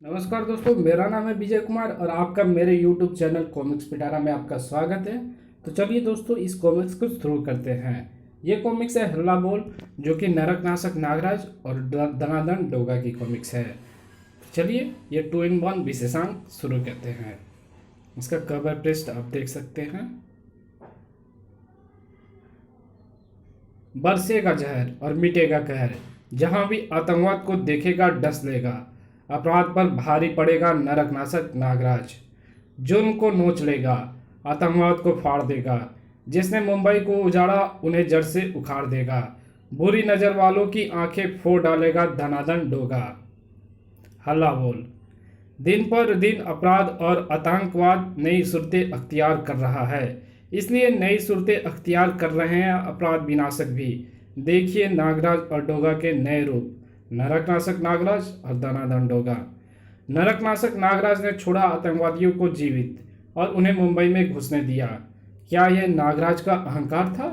नमस्कार दोस्तों, मेरा नाम है विजय कुमार और आपका मेरे YouTube चैनल कॉमिक्स पिटारा में आपका स्वागत है। तो चलिए दोस्तों, इस कॉमिक्स को शुरू करते हैं। ये कॉमिक्स है हल्ला बोल, जो कि नरकनाशक नागराज और दनादन डोगा की कॉमिक्स है। तो चलिए ये 2-in-1 विशेषांक शुरू करते हैं। इसका कवर पृष्ठ आप देख सकते हैं। बरसेगा जहर और मिटेगा कहर, जहां भी आतंकवाद को देखेगा डस लेगा। अपराध पर भारी पड़ेगा नरकनाशक नागराज, जुर्म को नोच लेगा, आतंकवाद को फाड़ देगा। जिसने मुंबई को उजाड़ा उन्हें जड़ से उखाड़ देगा। बुरी नजर वालों की आंखें फोड़ डालेगा धनाधन डोगा। हल्ला बोल। दिन पर दिन अपराध और आतंकवाद नई सूरतें अख्तियार कर रहा है, इसलिए नई सूरतें अख्तियार कर रहे हैं अपराध विनाशक भी। देखिए नागराज और डोगा के नए रूप, नरकनाशक नागराज और दनादन डोगा। नरकनाशक नागराज ने छोड़ा आतंकवादियों को जीवित और उन्हें मुंबई में घुसने दिया। क्या यह नागराज का अहंकार था?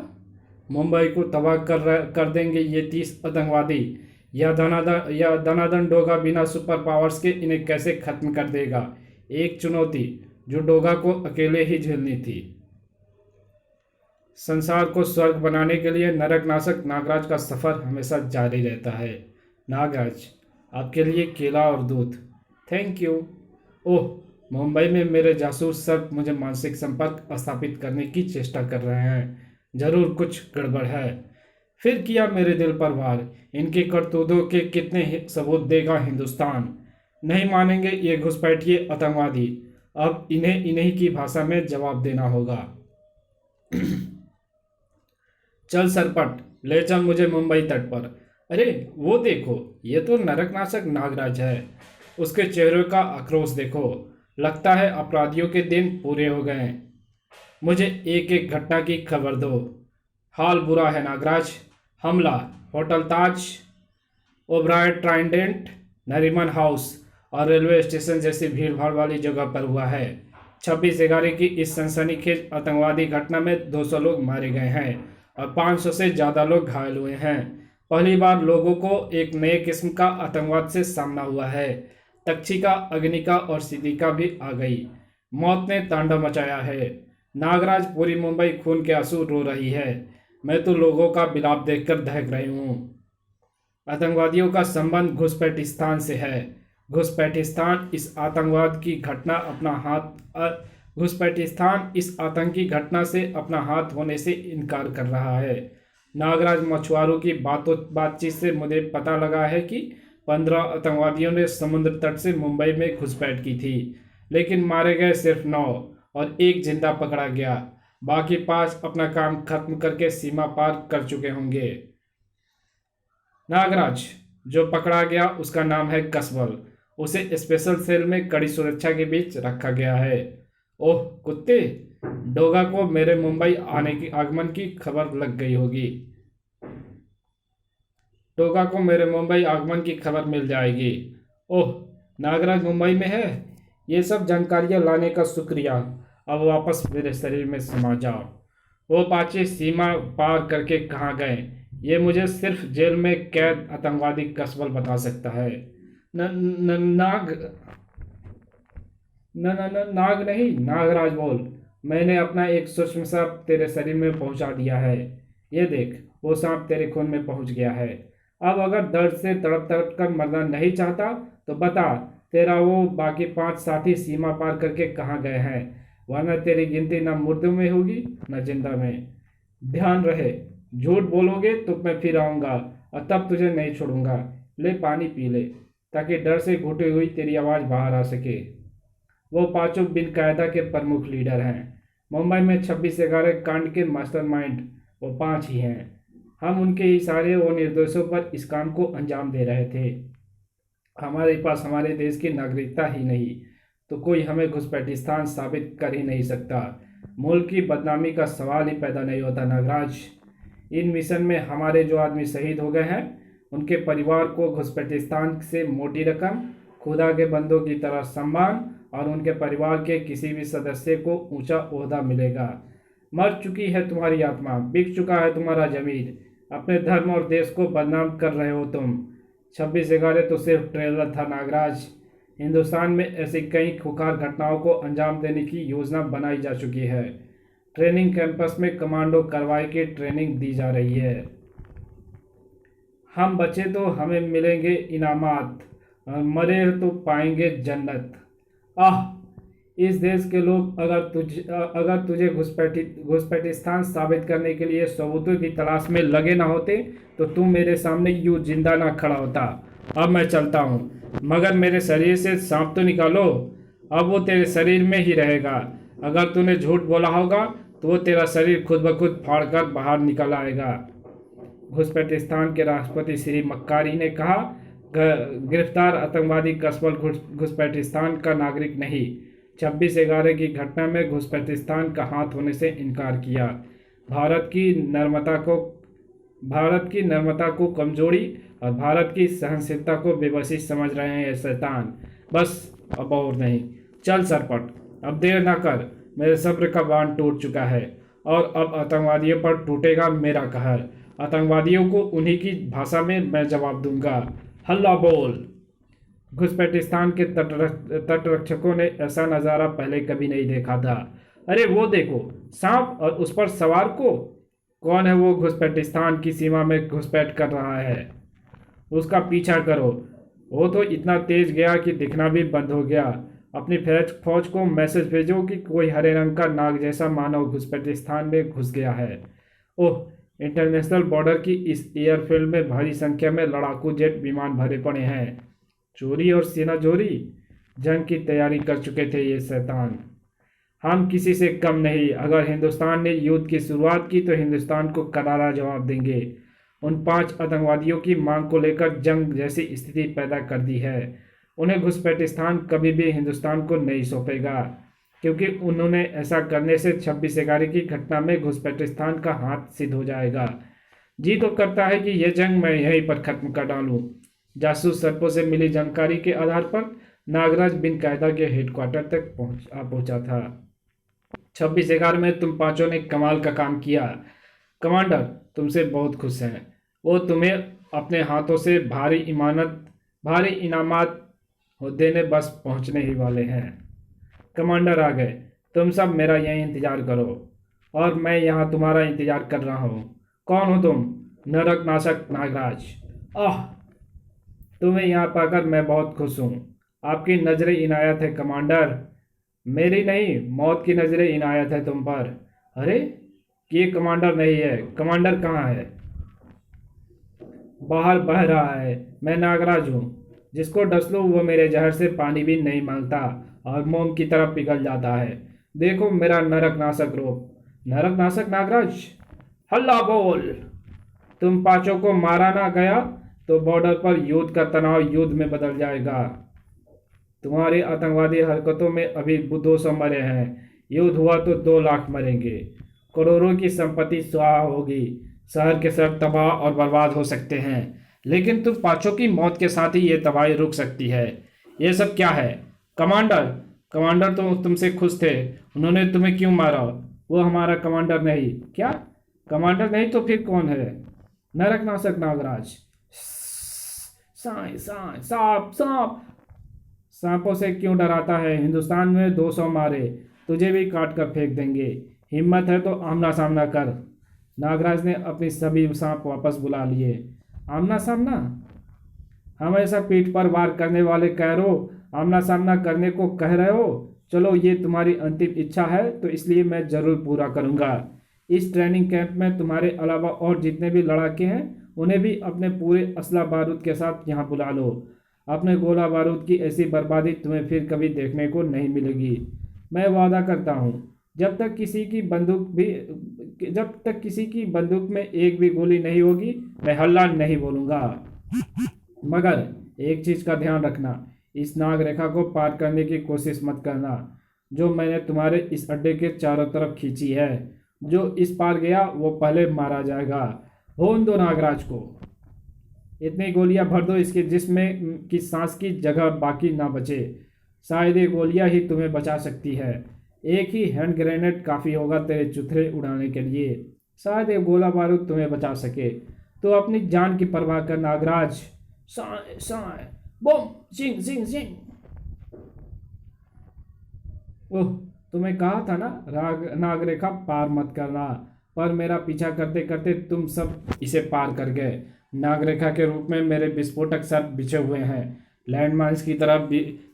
मुंबई को तबाह कर देंगे ये 30 आतंकवादी। या दनादन डोगा बिना सुपर पावर्स के इन्हें कैसे खत्म कर देगा? एक चुनौती जो डोगा को अकेले ही झेलनी थी। संसार को स्वर्ग बनाने के लिए नरकनाशक नागराज का सफर हमेशा जारी रहता है। नागराज, आपके लिए केला और दूध। Thank you. ओह, मुंबई में मेरे जासूस सब मुझे मानसिक संपर्क स्थापित करने की चेष्टा कर रहे हैं। जरूर कुछ गड़बड़ है। फिर किया मेरे दिल पर वार। इनके करतूतों के कितने सबूत देगा हिंदुस्तान? नहीं मानेंगे ये घुसपैठिए आतंकवादी। अब इन्हें इन्हीं की भाषा में जवाब देना होगा। चल सरपट, ले चल मुझे मुंबई तट पर। अरे वो देखो, ये तो नरकनाशक नागराज है। उसके चेहरे का आक्रोश देखो। लगता है अपराधियों के दिन पूरे हो गए। मुझे एक एक घटना की खबर दो। हाल बुरा है नागराज। हमला होटल ताज, ओबराय ट्राइडेंट, नरीमन हाउस और रेलवे स्टेशन जैसी भीड़ भाड़ वाली जगह पर हुआ है। 26/11 की इस सनसनीखेज आतंकवादी घटना में 200 लोग मारे गए हैं और 500 से ज़्यादा लोग घायल हुए हैं। पहली बार लोगों को एक नए किस्म का आतंकवाद से सामना हुआ है। तक्षिका, अग्निका और सिद्धिका भी आ गई। मौत ने तांडव मचाया है। नागराज, पूरी मुंबई खून के आंसू रो रही है। मैं तो लोगों का विलाप देखकर दहक रही हूँ। आतंकवादियों का संबंध घुसपैठिस्तान से है। घुसपैठिस्तान इस आतंकवाद की घटना अपना हाथ घुसपैठिस्तान इस आतंकी घटना से अपना हाथ होने से इनकार कर रहा है। नागराज, मछुआरों की बातचीत से मुझे पता लगा है कि 15 आतंकवादियों ने समुद्र तट से मुंबई में घुसपैठ की थी, लेकिन मारे गए सिर्फ 9 और एक जिंदा पकड़ा गया। बाकी 5 अपना काम खत्म करके सीमा पार कर चुके होंगे। नागराज, जो पकड़ा गया उसका नाम है कसबल। उसे स्पेशल सेल में कड़ी सुरक्षा के बीच रखा गया है। ओह कुत्ते, डोगा को मेरे मुंबई आगमन की खबर लग गई होगी। डोगा को मेरे मुंबई आगमन की खबर मिल जाएगी। ओह, नागराज मुंबई में है। ये सब जानकारियां लाने का शुक्रिया। अब वापस मेरे शरीर में समा जाओ। वो पाचे सीमा पार करके कहाँ गए, ये मुझे सिर्फ जेल में कैद आतंकवादी कसबल बता सकता है। न, न, नाग न, न, न, नाग नहीं, नागराज बोल। मैंने अपना एक सूक्ष्म सांप तेरे शरीर में पहुंचा दिया है। ये देख, वो सांप तेरे खून में पहुंच गया है। अब अगर दर्द से तड़प तड़प कर मरना नहीं चाहता तो बता, तेरा वो बाकी 5 साथी सीमा पार करके कहाँ गए हैं? वरना तेरी गिनती न मुर्दों में होगी न जिंदा में। ध्यान रहे, झूठ बोलोगे तो मैं फिर आऊंगा और तब तुझे नहीं छोड़ूंगा। ले पानी पी ले, ताकि डर से घुटी हुई तेरी आवाज़ बाहर आ सके। वो पांचों बिन कायदा के प्रमुख लीडर हैं। मुंबई में 26/11 कांड के मास्टरमाइंड वो 5 ही हैं। हम उनके इशारे और निर्देशों पर इस काम को अंजाम दे रहे थे। हमारे पास हमारे देश की नागरिकता ही नहीं तो कोई हमें घुसपैठिस्तान साबित कर ही नहीं सकता। मुल्क की बदनामी का सवाल ही पैदा नहीं होता नागराज। इन मिशन में हमारे जो आदमी शहीद हो गए हैं, उनके परिवार को घुसपैठिस्तान से मोटी रकम, खुदा के बंदों की तरह सम्मान और उनके परिवार के किसी भी सदस्य को ऊंचा ओहदा मिलेगा। मर चुकी है तुम्हारी आत्मा, बिक चुका है तुम्हारा जमीर। अपने धर्म और देश को बदनाम कर रहे हो तुम। 26/11 तो सिर्फ ट्रेलर था नागराज। हिंदुस्तान में ऐसी कई खुकार घटनाओं को अंजाम देने की योजना बनाई जा चुकी है। ट्रेनिंग कैंपस में कमांडो कार्रवाई की ट्रेनिंग दी जा रही है। हम बचे तो हमें मिलेंगे इनामात, और मरे तो पाएंगे जन्नत। आह, इस देश के लोग अगर तुझे घुसपैठिस्तान साबित करने के लिए सबूतों की तलाश में लगे ना होते तो तू मेरे सामने यूं जिंदा ना खड़ा होता। अब मैं चलता हूँ, मगर मेरे शरीर से सांप तो निकालो। अब वो तेरे शरीर में ही रहेगा। अगर तूने झूठ बोला होगा तो वो तेरा शरीर खुद ब खुद फाड़ कर बाहर निकल आएगा। घुसपैठिस्तान के राष्ट्रपति श्री मक्कारी ने कहा, गिरफ्तार आतंकवादी कसबल घुसपैठिस्तान का नागरिक नहीं। 26/11 की घटना में घुसपैठिस्तान का हाथ होने से इनकार किया। भारत की नर्मता को कमजोरी और भारत की सहनशीलता को बेबसी समझ रहे हैं ये शैतान। बस अब और नहीं, चल सरपट, अब देर ना कर। मेरे सब्र का बांध टूट चुका है और अब आतंकवादियों पर टूटेगा मेरा कहर। आतंकवादियों को उन्हीं की भाषा में मैं जवाब दूंगा। हल्ला बोल। घुसपैठिस्तान के तटरक्षकों ने ऐसा नज़ारा पहले कभी नहीं देखा था। अरे वो देखो, सांप और उस पर सवार को। कौन है वो घुसपैठिस्तान की सीमा में घुसपैठ कर रहा है? उसका पीछा करो। वो तो इतना तेज गया कि दिखना भी बंद हो गया। अपनी फौज को मैसेज भेजो कि कोई हरे रंग का नाग जैसा मानव घुसपैठिस्तान में घुस गया है। ओह, इंटरनेशनल बॉर्डर की इस एयरफील्ड में भारी संख्या में लड़ाकू जेट विमान भरे पड़े हैं। चोरी और सीनाजोरी, जंग की तैयारी कर चुके थे ये शैतान। हम किसी से कम नहीं। अगर हिंदुस्तान ने युद्ध की शुरुआत की तो हिंदुस्तान को करारा जवाब देंगे। उन 5 आतंकवादियों की मांग को लेकर जंग जैसी स्थिति पैदा कर दी है। उन्हें घुसपैठिस्तान कभी भी हिंदुस्तान को नहीं सौंपेगा, क्योंकि उन्होंने ऐसा करने से 26/11 की घटना में घुसपैठिस्तान का हाथ सिद्ध हो जाएगा। जी तो करता है कि यह जंग मैं यहीं पर खत्म कर डालूं। जासूस सर्पों से मिली जानकारी के आधार पर नागराज बिन कायदा के हेडक्वार्टर तक पहुंचा था। 26/11 में तुम 5 ने कमाल का काम किया। कमांडर तुमसे बहुत खुश हैं। वो तुम्हें अपने हाथों से भारी इनामात देने बस पहुंचने ही वाले हैं। कमांडर आ गए। तुम सब मेरा यहीं इंतजार करो और मैं यहाँ तुम्हारा इंतजार कर रहा हूँ। कौन हो तुम? नरकनाशक नागराज। आह, तुम्हें यहाँ पाकर मैं बहुत खुश हूँ। आपकी नजरें इनायत है कमांडर। मेरी नहीं, मौत की नजरें इनायत है तुम पर। अरे, ये कमांडर नहीं है। कमांडर कहाँ है? बाहर बह रहा है। मैं नागराज हूँ। जिसको डस लो वो मेरे जहर से पानी भी नहीं मांगता और मोम की तरफ पिघल जाता है। देखो मेरा नरकनाशक रूप। नरकनाशक नागराज, हल्ला बोल। तुम 5 को मारा ना गया तो बॉर्डर पर युद्ध का तनाव युद्ध में बदल जाएगा। तुम्हारी आतंकवादी हरकतों में अभी 200 मरे हैं। युद्ध हुआ तो 2 लाख मरेंगे। करोड़ों की संपत्ति स्वाहा होगी। शहर के शहर तबाह और बर्बाद हो सकते हैं। लेकिन तुम 5 की मौत के साथ ही ये तबाही रुक सकती है। ये सब क्या है? कमांडर तो तुमसे खुश थे। उन्होंने तुम्हें क्यों मारा? वो हमारा कमांडर नहीं। क्या कमांडर नहीं तो फिर कौन है? नरकनाशक नागराज। सांप सांप। सांपों से क्यों डराता है? हिंदुस्तान में 200 मारे, तुझे भी काट कर फेंक देंगे। हिम्मत है तो आमना सामना कर। नागराज ने अपनी सभी सांप वापस बुला लिए। आमना सामना? हमेशा पीठ पर वार करने वाले कैरो आमना सामना करने को कह रहे हो? चलो, ये तुम्हारी अंतिम इच्छा है तो इसलिए मैं जरूर पूरा करूंगा। इस ट्रेनिंग कैंप में तुम्हारे अलावा और जितने भी लड़ाके हैं उन्हें भी अपने पूरे असला बारूद के साथ यहाँ बुला लो। अपने गोला बारूद की ऐसी बर्बादी तुम्हें फिर कभी देखने को नहीं मिलेगी। मैं वादा करता हूँ, जब तक किसी की बंदूक में एक भी गोली नहीं होगी मैं हल्ला नहीं बोलूँगा। मगर एक चीज़ का ध्यान रखना, इस नाग रेखा को पार करने की कोशिश मत करना जो मैंने तुम्हारे इस अड्डे के चारों तरफ खींची है। जो इस पार गया वो पहले मारा जाएगा। होने दो नागराज को। इतनी गोलियां भर दो इसके जिस्म की सांस की जगह बाकी ना बचे। शायद ये गोलियां ही तुम्हें बचा सकती है। एक ही हैंड ग्रेनेड काफ़ी होगा तेरे चुथरे उड़ाने के लिए। शायद ये गोला बारूद तुम्हें बचा सके। तो अपनी जान की परवाह कर नागराज। साए साए बम, जिंग जिंग जिंग। ओह, तुम्हें कहा था ना नागरेखा पार मत करना, पर मेरा पीछा करते करते तुम सब इसे पार कर गए। नागरेखा के रूप में मेरे विस्फोटक सर्प बिछे हुए हैं। लैंडमाइंस की तरह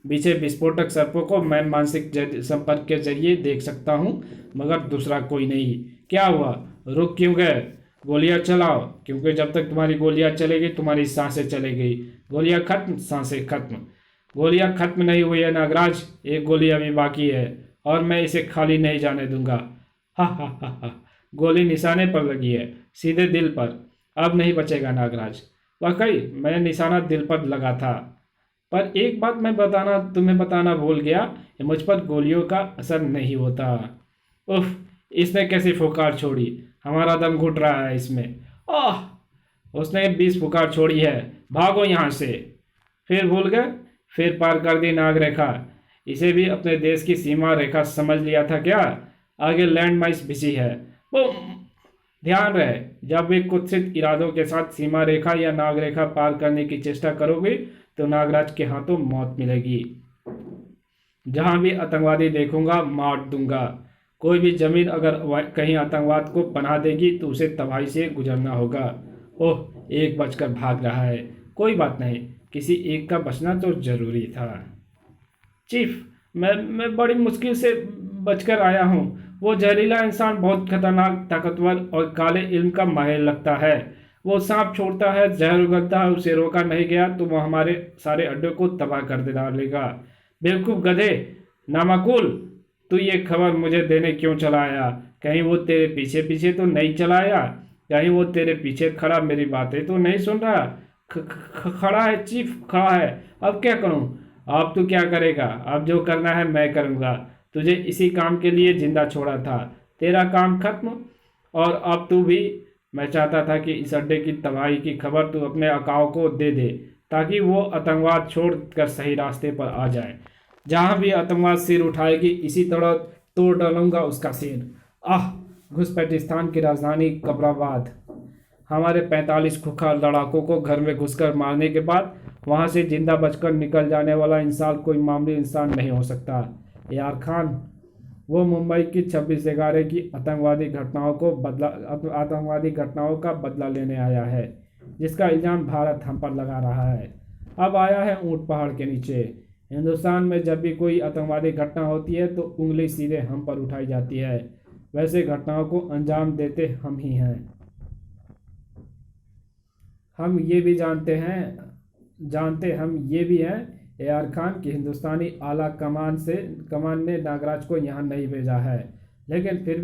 बिछे विस्फोटक सर्पों को मैं मानसिक संपर्क के जरिए देख सकता हूँ, मगर दूसरा कोई नहीं। क्या हुआ, रुक क्यों गए? गोलियां चलाओ, क्योंकि जब तक तुम्हारी गोलियां चलेगी तुम्हारी सांसें चलेगी। गोलियां खत्म, सांसें खत्म। गोलियां खत्म नहीं हुई है नागराज, एक गोली अभी बाकी है और मैं इसे खाली नहीं जाने दूंगा। हा हा हा हा। गोली निशाने पर लगी है, सीधे दिल पर। अब नहीं बचेगा नागराज। वाकई मैं निशाना दिल पर लगा था, पर एक बात मैं तुम्हें बताना भूल गया कि मुझ पर गोलियों का असर नहीं होता। उफ, इसने कैसी फुकार छोड़ी, हमारा दम घुट रहा है इसमें। आह, उसने 20 फुकार छोड़ी है, भागो यहाँ से। फिर भूल गए, फिर पार कर दी नाग रेखा। इसे भी अपने देश की सीमा रेखा समझ लिया था क्या? आगे लैंड माइंस बिछी है। बूम। ध्यान रहे, जब भी कुत्सित इरादों के साथ सीमा रेखा या नाग रेखा पार करने की चेष्टा करोगे तो नागराज के हाथों मौत मिलेगी। जहां भी आतंकवादी देखूंगा मार दूंगा। कोई भी जमीन अगर कहीं आतंकवाद को पनाह देगी तो उसे तबाही से गुजरना होगा। ओह, एक बचकर भाग रहा है, कोई बात नहीं, किसी एक का बचना तो जरूरी था। चीफ, मैं बड़ी मुश्किल से बचकर आया हूँ। वो जहरीला इंसान बहुत खतरनाक, ताकतवर और काले इल्म का माहिर लगता है। वो सांप छोड़ता है, जहर उगलता है, उसे रोका नहीं गया तो वो हमारे सारे अड्डे को तबाह कर दे डालेगा। बेवकूफ़ गधे, नामाकुल, तू ये खबर मुझे देने क्यों चला आया? कहीं वो तेरे पीछे पीछे तो नहीं चला आया? कहीं वो तेरे पीछे खड़ा मेरी बातें तो नहीं सुन रहा? खड़ा है चीफ, खड़ा है। अब क्या करूं? अब तू क्या करेगा? अब जो करना है मैं करूंगा। तुझे इसी काम के लिए जिंदा छोड़ा था, तेरा काम खत्म। और अब तू भी। मैं चाहता था कि इस अड्डे की तबाही की खबर तू अपने अकाओं को दे दे, ताकि वो आतंकवाद छोड़कर सही रास्ते पर आ जाए। जहां भी आतंकवाद सिर उठाएगी इसी तरह तोड़ डालूंगा उसका सिर। आह, घुसपैठिस्तान की राजधानी कबराबाद। हमारे 45 खुखार लड़ाकों को घर में घुसकर मारने के बाद वहां से जिंदा बचकर निकल जाने वाला इंसान कोई मामूली इंसान नहीं हो सकता। यार खान, वो मुंबई की 26/11 की आतंकवादी घटनाओं का बदला लेने आया है, जिसका इल्ज़ाम भारत हम पर लगा रहा है। अब आया है ऊंट पहाड़ के नीचे। हिंदुस्तान में जब भी कोई आतंकवादी घटना होती है तो उंगली सीधे हम पर उठाई जाती है। वैसे घटनाओं को अंजाम देते हम ही हैं। हम ये भी जानते हम ये भी हैं AR खान की हिंदुस्तानी आला कमान ने नागराज को यहाँ नहीं भेजा है। लेकिन फिर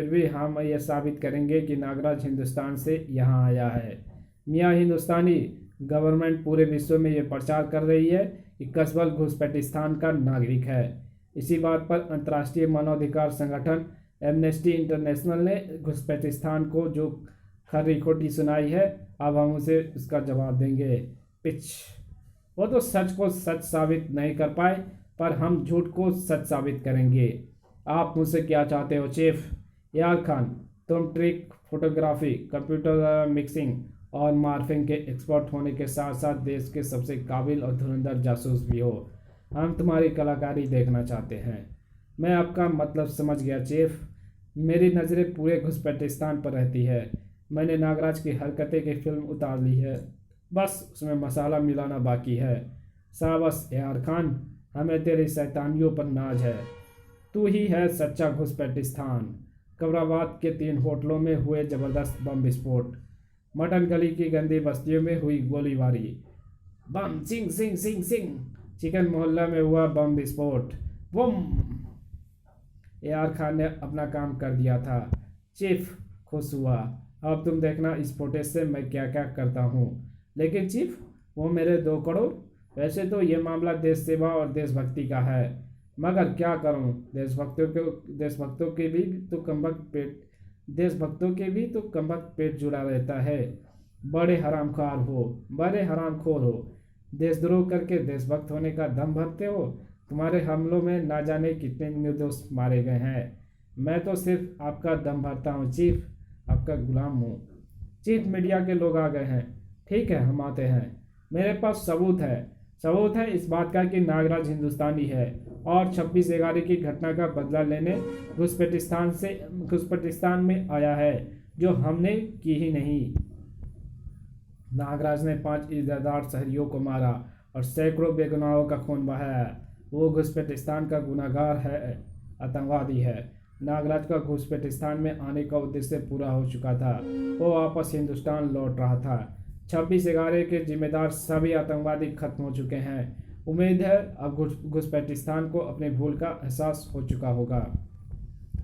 भी हम ये साबित करेंगे कि नागराज हिंदुस्तान से यहाँ आया है। मियाँ हिंदुस्तानी गवर्नमेंट पूरे विश्व में ये प्रचार कर रही है कि कसबल घुसपैठिस्तान का नागरिक है। इसी बात पर अंतर्राष्ट्रीय मानवाधिकार संगठन एमनेस्टी इंटरनेशनल ने घुसपैठिस्तान को जो खरी खोटी सुनाई है, अब हम उसे उसका जवाब देंगे। पिच। वो तो सच को सच साबित नहीं कर पाए, पर हम झूठ को सच साबित करेंगे। आप मुझसे क्या चाहते हो चीफ? यार खान, तुम ट्रिक फोटोग्राफी, कंप्यूटर मिक्सिंग और मार्फिंग के एक्सपर्ट होने के साथ साथ देश के सबसे काबिल और धुरंधर जासूस भी हो। हम तुम्हारी कलाकारी देखना चाहते हैं। मैं आपका मतलब समझ गया चीफ। मेरी नज़रें पूरे घुसपैठिस्तान पर रहती है। मैंने नागराज की हरकतें की फिल्म उतार ली है, बस उसमें मसाला मिलाना बाकी है। शाबाश AR खान, हमें तेरी शैतानियों पर नाज है। तू ही है सच्चा घुसपैठिस्तान। कबराबाद के 3 होटलों में हुए ज़बरदस्त बम विस्फोट। मटन गली की गंदी बस्तियों में हुई गोलीबारी। बम सिंह सिंह सिंह सिंह। चिकन मोहल्ला में हुआ बम विस्फोट। बम। AR खान ने अपना काम कर दिया था। चीफ खुश हुआ। अब तुम देखना इस फुटेज से मैं क्या क्या करता हूँ। लेकिन चीफ, वो मेरे 2 करोड़। वैसे तो ये मामला देश सेवा और देशभक्ति का है, मगर क्या करूँ, देशभक्तों के भी तो कमबख्त पेट जुड़ा रहता है। बड़े हरामखोर हो। देशद्रोह करके देशभक्त होने का दम भरते हो। तुम्हारे हमलों में ना जाने कितने निर्दोष मारे गए हैं। मैं तो सिर्फ आपका दम भरता हूँ चीफ, आपका गुलाम हूँ। चीफ, मीडिया के लोग आ गए हैं। ठीक है, हम आते हैं। मेरे पास सबूत है। सबूत है इस बात का कि नागराज हिंदुस्तानी है और 26/11 की घटना का बदला लेने घुसपैठिस्तान में आया है, जो हमने की ही नहीं। नागराज ने 5 इज़्ज़तदार शहरियों को मारा और सैकड़ों बेगुनाहों का खून बहाया। वो घुसपैठिस्तान का गुनहगार है, आतंकवादी है। नागराज का घुसपैठिस्तान में आने का उद्देश्य पूरा हो चुका था। वो वापस हिंदुस्तान लौट रहा था। 26/11 के जिम्मेदार सभी आतंकवादी खत्म हो चुके हैं। उम्मीद है अब घुसपैठिस्तान को अपनी भूल का एहसास हो चुका होगा।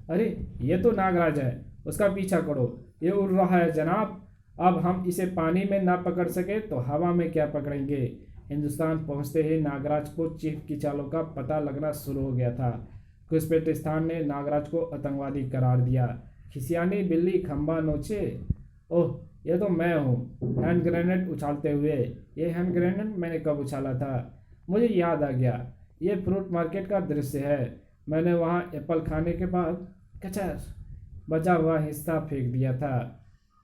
अरे ये तो नागराज है, उसका पीछा करो, ये उड़ रहा है जनाब। अब हम इसे पानी में ना पकड़ सके तो हवा में क्या पकड़ेंगे। हिंदुस्तान पहुंचते ही नागराज को चीफ की चालों का पता लगना शुरू हो गया था। घुसपैठिस्तान ने नागराज को आतंकवादी करार दिया। खिसियानी बिल्ली खंबा नोचे। ओह ये तो मैं हूँ, हैंड ग्रेनेड उछालते हुए। ये हैंड ग्रेनेड मैंने कब उछाला था? मुझे याद आ गया, ये फ्रूट मार्केट का दृश्य है। मैंने वहाँ एप्पल खाने के बाद कचर बचा हुआ हिस्सा फेंक दिया था।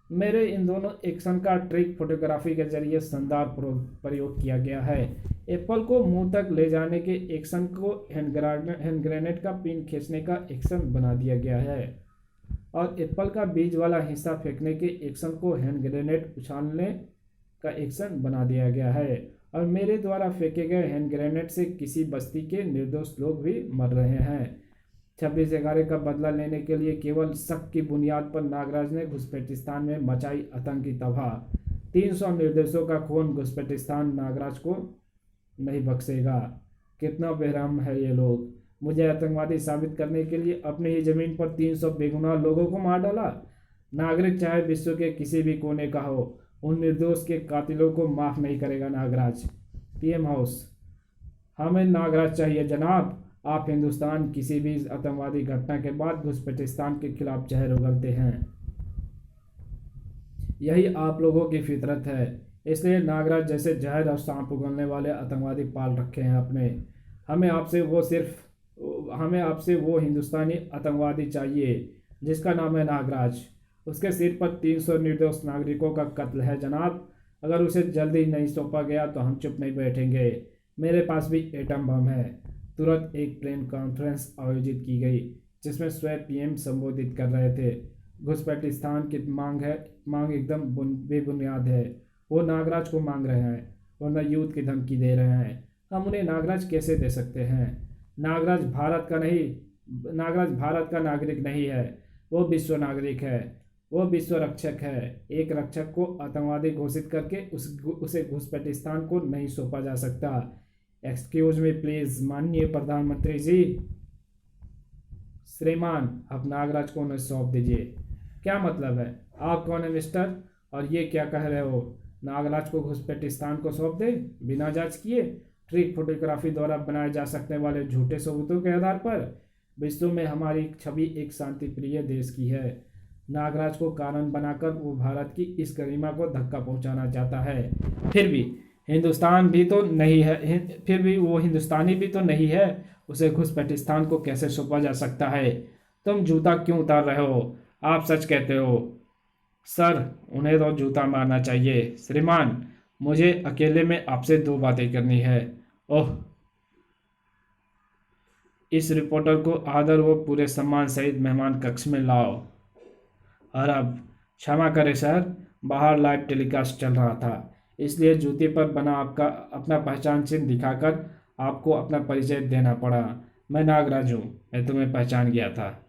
मेरे इन दोनों एक्शन का ट्रिक फोटोग्राफी के जरिए शानदार प्रयोग किया गया है। एप्पल को मुंह तक ले जाने के एक्शन को हैंड ग्रेनेड का पिन खींचने का एक्शन बना दिया गया है और एप्पल का बीज वाला हिस्सा फेंकने के एक्शन को हैंड ग्रेनेड उछालने का एक्शन बना दिया गया है। और मेरे द्वारा फेंके गए हैंड ग्रेनेड से किसी बस्ती के निर्दोष लोग भी मर रहे हैं। 26/11 का बदला लेने के लिए केवल शक की बुनियाद पर नागराज ने घुसपैठिस्तान में मचाई आतंकी तबाह। 300 निर्दोषों का खून घुसपैठिस्तान नागराज को नहीं बख्शेगा। कितना बेरहम है ये लोग। मुझे आतंकवादी साबित करने के लिए अपनी ही जमीन पर 300 बेगुनाह लोगों को मार डाला। नागरिक चाहे विश्व के किसी भी कोने का हो, उन निर्दोष के कातिलों को माफ नहीं करेगा नागराज। PM house. हमें नागराज चाहिए जनाब। आप हिंदुस्तान किसी भी आतंकवादी घटना के बाद घुसपैठिस्तान के खिलाफ जहर उगलते हैं। यही आप लोगों की फितरत है। इसलिए नागराज जैसे जहर और सांप उगलने वाले आतंकवादी पाल रखे हैं अपने। हमें आपसे वो हिंदुस्तानी आतंकवादी चाहिए जिसका नाम है नागराज। उसके सिर पर 300 निर्दोष नागरिकों का कत्ल है जनाब। अगर उसे जल्दी नहीं सौंपा गया तो हम चुप नहीं बैठेंगे। मेरे पास भी एटम बम है। तुरंत एक प्रेम कॉन्फ्रेंस आयोजित की गई जिसमें स्वयं पीएम संबोधित कर रहे थे। घुसपैठिस्तान की मांग एकदम बेबुनियाद है। वो नागराज को मांग रहे हैं, वरना युद्ध की धमकी दे रहे हैं। हम उन्हें नागराज कैसे दे सकते हैं? नागराज भारत का नागरिक नहीं है, वो विश्व नागरिक है। वो विश्व रक्षक है। एक रक्षक को आतंकवादी घोषित करके उसे घुसपैठिस्तान को नहीं सौंपा जा सकता। एक्सक्यूज मी प्लीज माननीय प्रधानमंत्री जी। श्रीमान आप नागराज को उन्हें सौंप दीजिए। क्या मतलब है? आप कौन है मिस्टर, और ये क्या कह रहे हो? नागराज को घुसपैठिस्तान को सौंप दे बिना जांच किए, ट्रिक फोटोग्राफी द्वारा बनाए जा सकने वाले झूठे सबूतों के आधार पर? विश्व में हमारी छवि एक शांति प्रिय देश की है। नागराज को कारण बनाकर वो भारत की इस गरिमा को धक्का पहुंचाना चाहता है। फिर भी वो हिंदुस्तानी भी तो नहीं है। उसे घुसपैठिस्तान को कैसे सौंपा जा सकता है? तुम जूता क्यों उतार रहे हो? आप सच कहते हो? सर उन्हें तो जूता मारना चाहिए। श्रीमान मुझे अकेले में आपसे 2 बातें करनी है। ओह, इस रिपोर्टर को आदर व पूरे सम्मान सहित मेहमान कक्ष में लाओ। और अब क्षमा करें सर, बाहर लाइव टेलीकास्ट चल रहा था, इसलिए जूते पर बना अपना पहचान चिन्ह दिखाकर आपको अपना परिचय देना पड़ा। मैं नागराज हूँ, मैं तुम्हें पहचान गया था।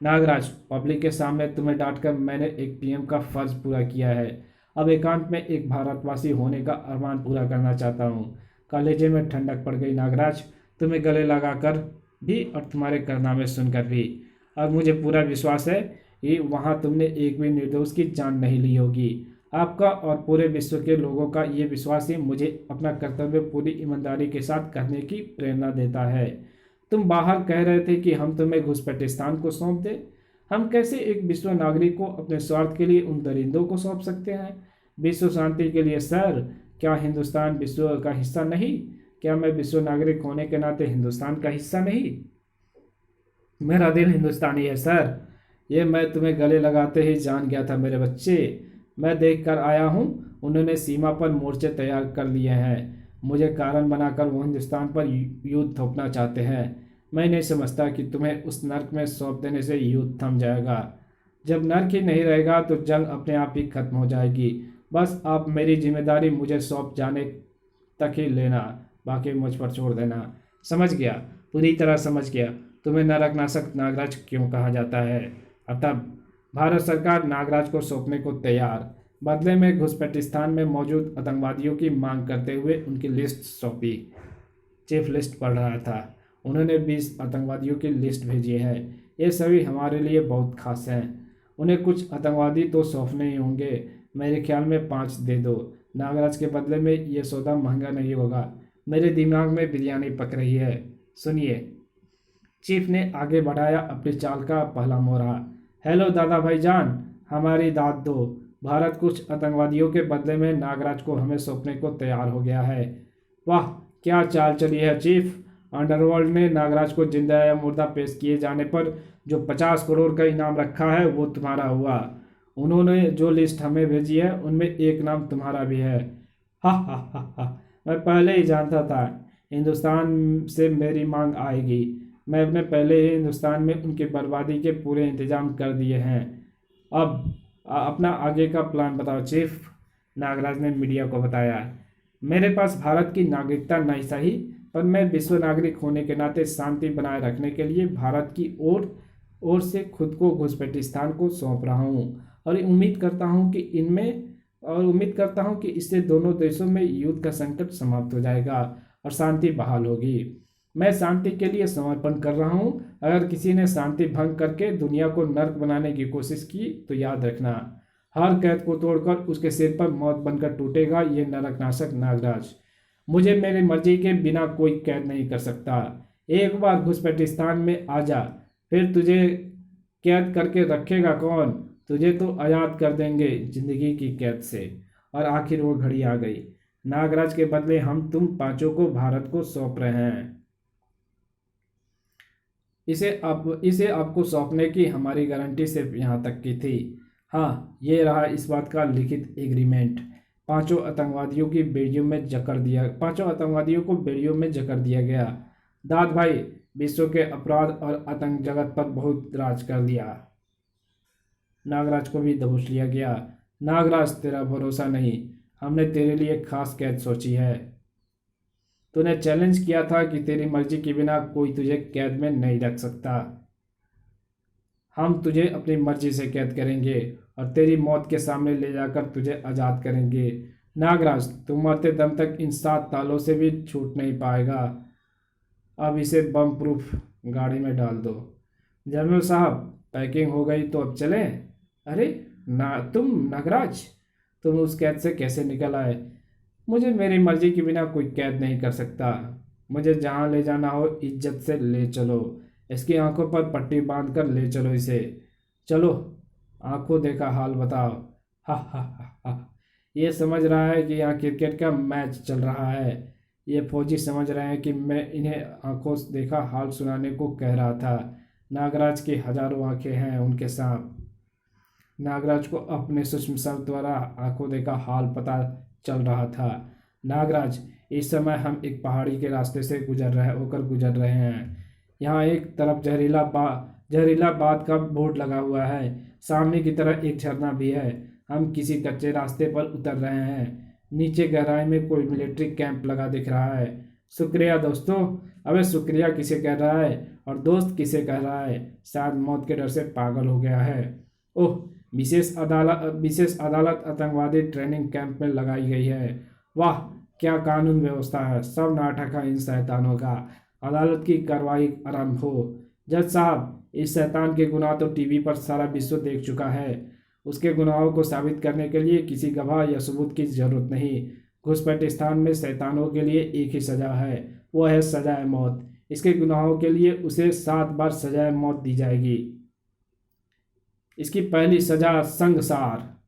नागराज, पब्लिक के सामने तुम्हें डांटकर मैंने एक पीएम का फर्ज पूरा किया है। अब एकांत में एक भारतवासी होने का अरमान पूरा करना चाहता हूँ। कलेजे में ठंडक पड़ गई नागराज, तुम्हें गले लगाकर भी और तुम्हारे कारनामे सुनकर भी। और मुझे पूरा विश्वास है कि वहाँ तुमने एक भी निर्दोष की जान नहीं ली होगी। आपका और पूरे विश्व के लोगों का ये विश्वास ही मुझे अपना कर्तव्य पूरी ईमानदारी के साथ करने की प्रेरणा देता है। तुम बाहर कह रहे थे कि हम तुम्हें घुसपैठिस्तान को सौंप दें। हम कैसे एक विश्व नागरिक को अपने स्वार्थ के लिए उन दरिंदों को सौंप सकते हैं? विश्व शांति के लिए सर, क्या हिंदुस्तान विश्व का हिस्सा नहीं? क्या मैं विश्व नागरिक होने के नाते हिंदुस्तान का हिस्सा नहीं? मेरा दिल हिंदुस्तानी है सर, ये मैं तुम्हें गले लगाते ही जान गया था मेरे बच्चे। मैं देख कर आया हूँ, उन्होंने सीमा पर मोर्चे तैयार कर लिए हैं। मुझे कारण बनाकर वो हिंदुस्तान पर युद्ध थोपना चाहते हैं। मैं नहीं समझता कि तुम्हें उस नर्क में सौंप देने से युद्ध थम जाएगा। जब नर्क ही नहीं रहेगा तो जंग अपने आप ही खत्म हो जाएगी। बस आप मेरी जिम्मेदारी मुझे सौंप जाने तक ही लेना, बाकी मुझ पर छोड़ देना। समझ गया, पूरी तरह समझ गया। तुम्हें नरकनाशक नागराज क्यों कहा जाता है? अतः भारत सरकार नागराज को सौंपने को तैयार। बदले में घुसपैठिस्तान में मौजूद आतंकवादियों की मांग करते हुए उनकी लिस्ट सौंपी। चीफ लिस्ट पढ़ रहा था। उन्होंने 20 आतंकवादियों की लिस्ट भेजी है। ये सभी हमारे लिए बहुत खास हैं। उन्हें कुछ आतंकवादी तो सौंपने ही होंगे। मेरे ख्याल में 5 दे दो। नागराज के बदले में ये सौदा महंगा नहीं होगा। मेरे दिमाग में बिरयानी पक रही है। सुनिए, चीफ ने आगे बढ़ाया अपनी चाल का पहला मोहरा। हेलो दादा भाईजान, हमारी दाद दो। भारत कुछ आतंकवादियों के बदले में नागराज को हमें सौंपने को तैयार हो गया है। वाह, क्या चाल चली है चीफ। अंडरवर्ल्ड ने नागराज को जिंदा या मुर्दा पेश किए जाने पर जो 50 करोड़ का इनाम रखा है वो तुम्हारा हुआ। उन्होंने जो लिस्ट हमें भेजी है उनमें एक नाम तुम्हारा भी है। हा हा हा हा, मैं पहले ही जानता था हिंदुस्तान से मेरी मांग आएगी। मैं अपने पहले ही हिंदुस्तान में उनकी बर्बादी के पूरे इंतजाम कर दिए हैं। अब अपना आगे का प्लान बताओ चीफ, नागराज ने मीडिया को बताया। मेरे पास भारत की नागरिकता नहीं सही, पर मैं विश्व नागरिक होने के नाते शांति बनाए रखने के लिए भारत की ओर से खुद को घुसपैठिस्तान को सौंप रहा हूँ और उम्मीद करता हूँ कि इससे दोनों देशों में युद्ध का संकट समाप्त हो जाएगा और शांति बहाल होगी। मैं शांति के लिए समर्पण कर रहा हूँ। अगर किसी ने शांति भंग करके दुनिया को नर्क बनाने की कोशिश की तो याद रखना, हर कैद को तोड़कर उसके सिर पर मौत बनकर टूटेगा ये नरकनाशक नागराज। मुझे मेरी मर्जी के बिना कोई कैद नहीं कर सकता। एक बार घुसपैठिस्तान में आ जा, फिर तुझे कैद करके रखेगा कौन? तुझे तो आज़ाद कर देंगे जिंदगी की कैद से। और आखिर वो घड़ी आ गई। नागराज के बदले हम तुम पांचों को भारत को सौंप रहे हैं। इसे आपको सौंपने की हमारी गारंटी सिर्फ यहाँ तक की थी। हाँ, ये रहा इस बात का लिखित एग्रीमेंट। पांचों आतंकवादियों को बेड़ियों में जकड़ दिया गया। दाद भाई, विश्व के अपराध और आतंक जगत पर बहुत राज कर दिया। नागराज को भी दबोच लिया गया। नागराज, तेरा भरोसा नहीं, हमने तेरे लिए खास कैद सोची है। तूने चैलेंज किया था कि तेरी मर्जी के बिना कोई तुझे कैद में नहीं रख सकता। हम तुझे अपनी मर्जी से कैद करेंगे और तेरी मौत के सामने ले जाकर तुझे आज़ाद करेंगे। नागराज, तुम मरते दम तक इन 7 तालों से भी छूट नहीं पाएगा। अब इसे बम प्रूफ गाड़ी में डाल दो। जनरल साहब, पैकिंग हो गई तो अब चलें? अरे नागराज, तुम उस कैद से कैसे निकल आए? मुझे मेरी मर्जी के बिना कोई कैद नहीं कर सकता। मुझे जहाँ ले जाना हो इज्जत से ले चलो। इसकी आंखों पर पट्टी बांध कर ले चलो इसे। चलो, आंखों देखा हाल बताओ। हा हा हा हा। ये समझ रहा है कि यहाँ क्रिकेट का मैच चल रहा है। ये फौजी समझ रहे हैं कि मैं इन्हें आंखों देखा हाल सुनाने को कह रहा था। नागराज की हजारों आंखें हैं उनके साथ। नागराज को अपने सूक्ष्म शब्द द्वारा आंखों देखा हाल पता चल रहा था। नागराज, इस समय हम एक पहाड़ी के रास्ते से होकर गुजर रहे हैं। यहाँ एक तरफ जहरीला बात का बोर्ड लगा हुआ है। सामने की तरफ एक झरना भी है। हम किसी कच्चे रास्ते पर उतर रहे हैं। नीचे गहराई में कोई मिलिट्री कैंप लगा दिख रहा है। शुक्रिया दोस्तों। अबे शुक्रिया किसे कह रहा है और दोस्त किसे कह रहा है? शायद मौत के डर से पागल हो गया है। ओह, विशेष अदालत आतंकवादी ट्रेनिंग कैंप में लगाई गई है। वाह, क्या कानून व्यवस्था है। सब नाटक है इन शैतानों का। अदालत की कार्रवाई आरंभ हो। जज साहब, इस शैतान के गुनाह तो टीवी पर सारा विश्व देख चुका है। उसके गुनाहों को साबित करने के लिए किसी गवाह या सबूत की जरूरत नहीं। घुसपैठिस्तान में शैतानों के लिए एक ही सजा है, वो है सजाए मौत। इसके गुनाहों के लिए उसे 7 बार सजाए मौत दी जाएगी। इसकी पहली सजा संसार।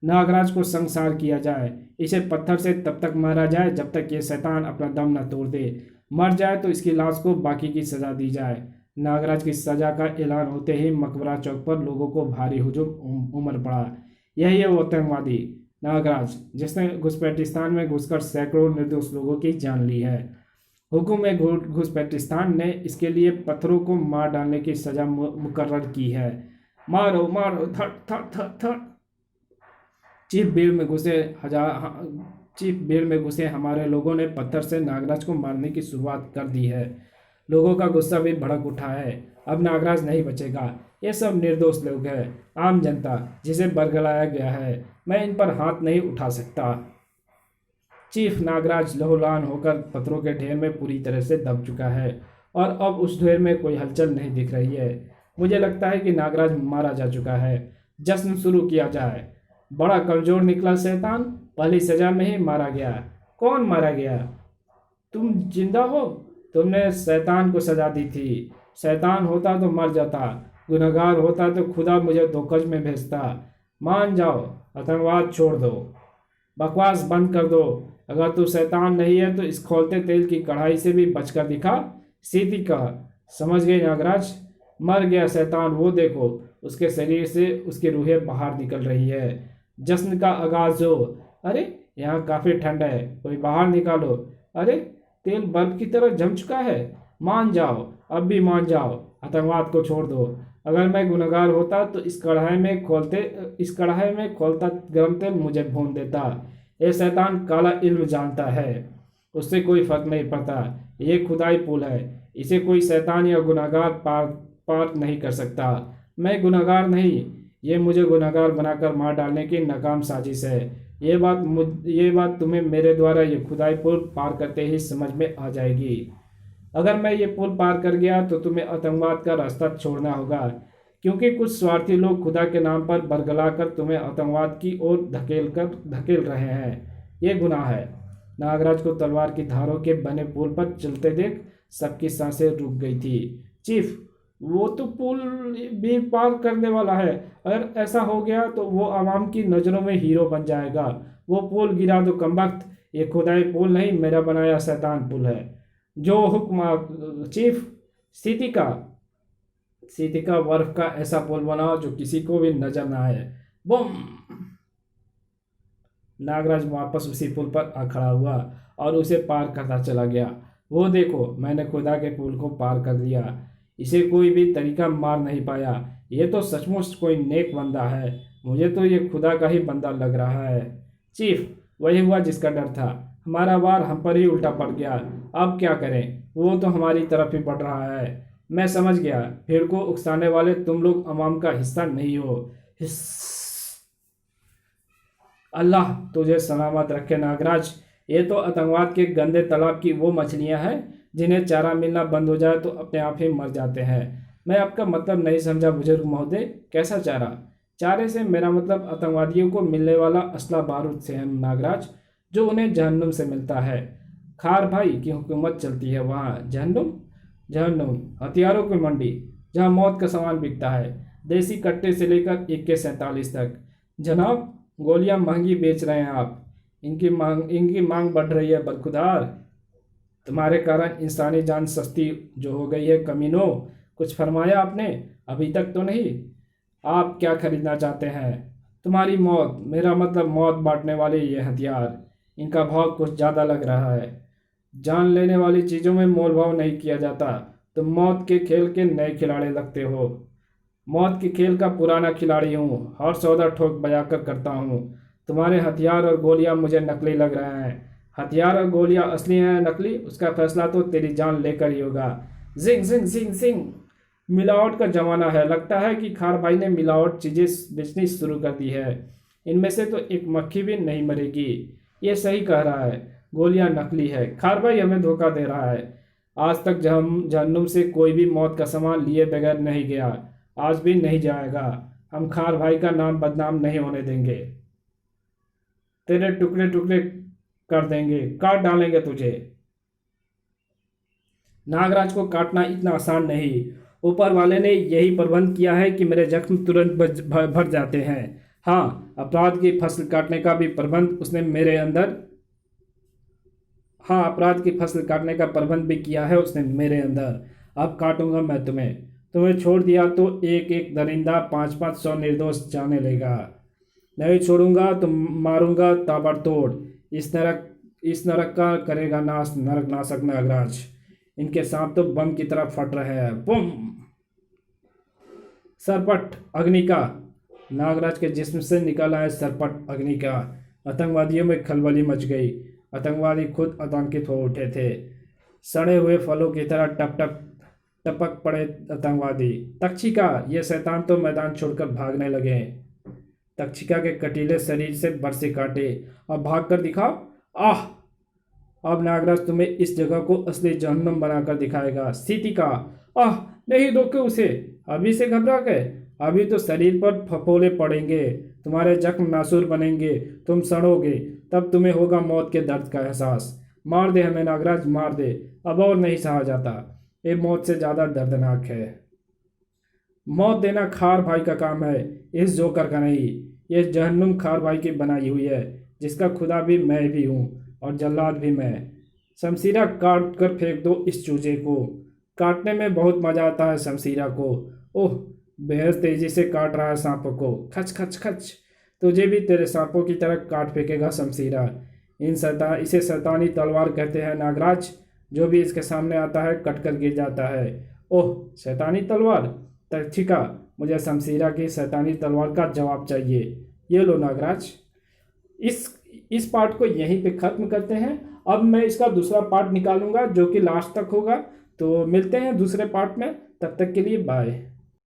नागराज को संसार किया जाए। इसे पत्थर से तब तक मारा जाए जब तक ये शैतान अपना दम न तोड़ दे। मर जाए तो इसकी लाश को बाकी की सजा दी जाए। नागराज की सजा का ऐलान होते ही मकबरा चौक पर लोगों को भारी हुजूम उमड़ पड़ा। यही है वो आतंकवादी। नागराज, जिसने घुसपैठिस्तान में घुसकर सैकड़ों निर्दोष लोगों की जान ली है। हुकूम घुसपैठिस्तान ने इसके लिए पत्थरों को मार डालने की सजा मुकर्रर की है। मारो मारो, that that that that. Chief भीड़ में घुसे चीफ भीड़ में घुसे हमारे लोगों ने पत्थर से नागराज को मारने की शुरुआत कर दी है। लोगों का गुस्सा भी भड़क उठा है। अब नागराज नहीं बचेगा। ये सब निर्दोष लोग हैं, आम जनता जिसे बरगलाया गया है। मैं इन पर हाथ नहीं उठा सकता। चीफ नागराज लहूलुहान होकर पत्थरों के ढेर में पूरी तरह से दब चुका है और अब उस ढेर में कोई हलचल नहीं दिख रही है। मुझे लगता है कि नागराज मारा जा चुका है। जश्न शुरू किया जाए। बड़ा कमजोर निकला शैतान, पहली सजा में ही मारा गया। कौन मारा गया? तुम जिंदा हो? तुमने शैतान को सजा दी थी। शैतान होता तो मर जाता, गुनहगार होता तो खुदा मुझे दो गज में भेजता। मान जाओ, आतंकवाद छोड़ दो, बकवास बंद कर दो। अगर तू शैतान नहीं है तो इस खौलते तेल की कढ़ाई से भी बचकर दिखा। सीधी कहा, समझ गए नागराज? मर गया शैतान, वो देखो, उसके शरीर से उसकी रूहें बाहर निकल रही है। जश्न का आगाज हो। अरे यहाँ काफी ठंड है, कोई बाहर निकालो। अरे तेल बर्फ की तरह जम चुका है। मान जाओ, अब भी मान जाओ, आतंकवाद को छोड़ दो। अगर मैं गुनहगार होता तो इस कढ़ाई में खोलता गर्म तेल मुझे भून देता। ये शैतान काला इल्म जानता है, उससे कोई फर्क नहीं पड़ता। ये खुदाई पुल है, इसे कोई शैतान या गुनहगार पार नहीं कर सकता। मैं गुनहगार नहीं, ये मुझे गुनहगार बनाकर मार डालने की नाकाम साजिश है। ये बात तुम्हें मेरे द्वारा ये खुदाई पुल पार करते ही समझ में आ जाएगी। अगर मैं ये पुल पार कर गया तो तुम्हें आतंकवाद का रास्ता छोड़ना होगा, क्योंकि कुछ स्वार्थी लोग खुदा के नाम पर बरगलाकर तुम्हें आतंकवाद की ओर धकेल रहे हैं। ये गुनाह है। नागराज को तलवार की धारों के बने पुल पर चलते देख सबकी सांसें रुक गई थी। चीफ, वो तो पुल भी पार करने वाला है। अगर ऐसा हो गया तो वो आवाम की नज़रों में हीरो बन जाएगा। वो पुल गिरा दो कमबख्त। ये खुदाई पुल नहीं, मेरा बनाया शैतान पुल है। जो हुक्म चीफ। सीधी का बर्फ का ऐसा पुल बनाओ जो किसी को भी नजर ना आए। बम। नागराज वापस उसी पुल पर आ खड़ा हुआ और उसे पार करता चला गया। वो देखो, मैंने खुदा के पुल को पार कर लिया। इसे कोई भी तरीका मार नहीं पाया। ये तो सचमुच कोई नेक बंदा है। मुझे तो ये खुदा का ही बंदा लग रहा है। चीफ, वही हुआ जिसका डर था। हमारा वार हम पर ही उल्टा पड़ गया। अब क्या करें? वो तो हमारी तरफ ही बढ़ रहा है। मैं समझ गया। भीड़ को उकसाने वाले तुम लोग अवाम का हिस्सा नहीं हो। अल्लाह तुझे सलामत रखे नागराज। ये तो आतंकवाद के गंदे तालाब की वो मछलियां हैं जिन्हें चारा मिलना बंद हो जाए तो अपने आप ही मर जाते हैं। मैं आपका मतलब नहीं समझा बुजुर्ग महोदय। कैसा चारा? चारे से मेरा मतलब आतंकवादियों को मिलने वाला असला बारूद से है नागराज, जो उन्हें जहन्नुम से मिलता है। खार भाई की हुकूमत चलती है वहाँ। जहन्नुम? जहन्नुम हथियारों की मंडी, जहाँ मौत का सामान बिकता है, देसी कट्टे से लेकर AK-47 तक। जनाब, गोलियां महंगी बेच रहे हैं आप। इनकी मांग बढ़ रही है बदखुदार। तुम्हारे कारण इंसानी जान सस्ती जो हो गई है कमीनों। कुछ फरमाया आपने? अभी तक तो नहीं। आप क्या खरीदना चाहते हैं? तुम्हारी मौत, मेरा मतलब मौत बांटने वाले ये हथियार। इनका भाव कुछ ज़्यादा लग रहा है। जान लेने वाली चीज़ों में मोल भाव नहीं किया जाता। तुम मौत के खेल के नए खिलाड़ी लगते हो। मौत के खेल का पुराना खिलाड़ी हूँ। हर सौदा ठोक बजा कर करता हूँ। तुम्हारे हथियार और गोलियां मुझे नकली लग रहे हैं। हथियार और गोलियां असली हैं या नकली, उसका फैसला तो तेरी जान लेकर ही होगा। जिंग जिंग जिंग जिंग। मिलावट का जमाना है। लगता है कि खार भाई ने मिलावट चीज़ें बेचनी शुरू कर दी है। इनमें से तो एक मक्खी भी नहीं मरेगी। ये सही कह रहा है, गोलियां नकली है। खार भाई हमें धोखा दे रहा है। आज तक जहन्नुम से कोई भी मौत का सामान लिए बगैर नहीं गया, आज भी नहीं जाएगा। हम खार भाई का नाम बदनाम नहीं होने देंगे। तेरे टुकड़े टुकड़े कर देंगे, काट डालेंगे तुझे। नागराज को काटना इतना आसान नहीं। ऊपर वाले ने यही प्रबंध किया है कि मेरे जख्म तुरंत भर जाते हैं। हाँ, अपराध की फसल काटने का भी प्रबंध उसने मेरे अंदर हाँ, अपराध की फसल काटने का प्रबंध भी किया है उसने मेरे अंदर। अब काटूंगा मैं तुम्हें। तुम्हें छोड़ दिया तो एक एक दरिंदा 5-5 100 निर्दोष जाने लेगा। नहीं छोड़ूंगा तो मारूंगा ताबड़तोड़। इस नरक का करेगा नाश नरक नाशक नागराज। इनके सांप तो बम की तरह फट रहे हैं। बुम। सरपट अग्नि का। नागराज के जिस्म से निकल आए सरपट अग्नि का। आतंकवादियों में खलबली मच गई। आतंकवादी खुद आतंकित हो उठे थे। सड़े हुए फलों की तरह टप टप टपक पड़े आतंकवादी। तक्षिका, ये शैतान तो मैदान छोड़कर भागने लगे। तक्षिका के कटीले शरीर से बरसे काटे। अब भाग कर दिखाओ। आह। अब नागराज तुम्हें इस जगह को असली जहन्नुम बनाकर दिखाएगा। सीतिका। आह। नहीं, रोको उसे। अभी से घबरा गए? अभी तो शरीर पर फफोले पड़ेंगे, तुम्हारे जख्म नासूर बनेंगे, तुम सड़ोगे, तब तुम्हें होगा मौत के दर्द का एहसास। मार दे हमें नागराज, मार दे। अब और नहीं सहा जाता। ये मौत से ज्यादा दर्दनाक है। मौत देना खार भाई का काम है, इस जोकर का नहीं। ये जहन्नुम खार भाई की बनाई हुई है, जिसका खुदा भी मैं भी हूँ और जल्लाद भी मैं। शमशीरा काट कर फेंक दो इस चूजे को। काटने में बहुत मजा आता है शमशीरा को। ओह, बेहद तेजी से काट रहा है सांपों को। खच खच खच। तुझे भी तेरे सांपों की तरह काट फेंकेगा शमशीरा। इसे शैतानी तलवार कहते हैं नागराज। जो भी इसके सामने आता है कटकर गिर जाता है। ओह, शैतानी तलवार। तक्षिका, मुझे शमशीरा की शैतानी तलवार का जवाब चाहिए। ये लो नागराज। इस इस पार्ट को यहीं पे ख़त्म करते हैं। अब मैं इसका दूसरा पार्ट निकालूंगा जो कि लास्ट तक होगा। तो मिलते हैं दूसरे पार्ट में। तब तक के लिए बाय।